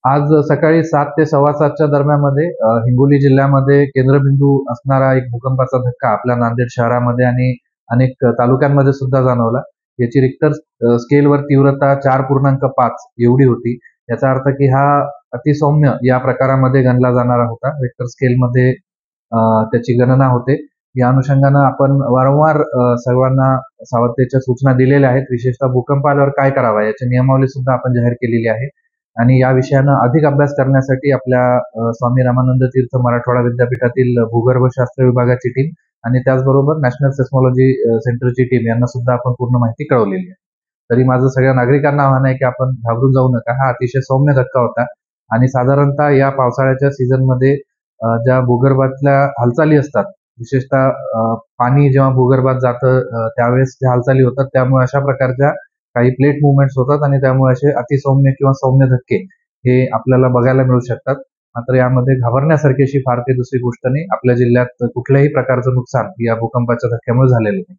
आज सकाळी 7 ते 7:15च्या दरम्यानमध्ये हिंगोली जिल्ह्यामध्ये केंद्रबिंदू असणारा एक भूकंपाचा धक्का आपल्या नांदेड शहरामध्ये आणि अनेक तालुक्यांमध्ये सुद्धा जाणवला. याची रिक्टर स्केलवर तीव्रता 4.5 एवढी होती. याचा अर्थ की हा अतिसौम्य या प्रकारामध्ये गणला जाणारा होता. रिक्टर स्केलमध्ये त्याची गणना होते. या अनुषंगानं आपण वारंवार सर्वांना सावधतेच्या सूचना दिलेल्या आहेत. विशेषतः भूकंप आल्यावर काय करावं याची नियमावली सुद्धा आपण जाहीर केलेली आहे. आणि या विषयानं अधिक अभ्यास करण्यासाठी आपल्या स्वामी रामानंद तीर्थ मराठवाडा विद्यापीठातील भूगर्भशास्त्र विभागाची टीम आणि त्याचबरोबर नॅशनल सेस्मॉलॉजी सेंटरची टीम यांना सुद्धा आपण पूर्ण माहिती कळवलेली आहे. तरी माझं सगळ्या नागरिकांना आव्हान आहे की आपण घाबरून जाऊ नका. हा अतिशय सौम्य धक्का होता आणि साधारणतः या पावसाळ्याच्या सीझनमध्ये ज्या भूगर्भातल्या हालचाली असतात, विशेषतः पाणी जेव्हा भूगर्भात जातं त्यावेळेस ज्या हालचाली होतात, त्यामुळे अशा प्रकारच्या काही प्लेट मुवमेंट्स होतात आणि त्यामुळे असे अतिसौम्य किंवा सौम्य धक्के हे आपल्याला बघायला मिळू शकतात. मात्र यामध्ये घाबरण्यासारखी अशी फार काही दुसरी गोष्ट नाही. आपल्या जिल्ह्यात कुठल्याही प्रकारचं नुकसान या भूकंपाच्या धक्क्यामुळे झालेलं नाही.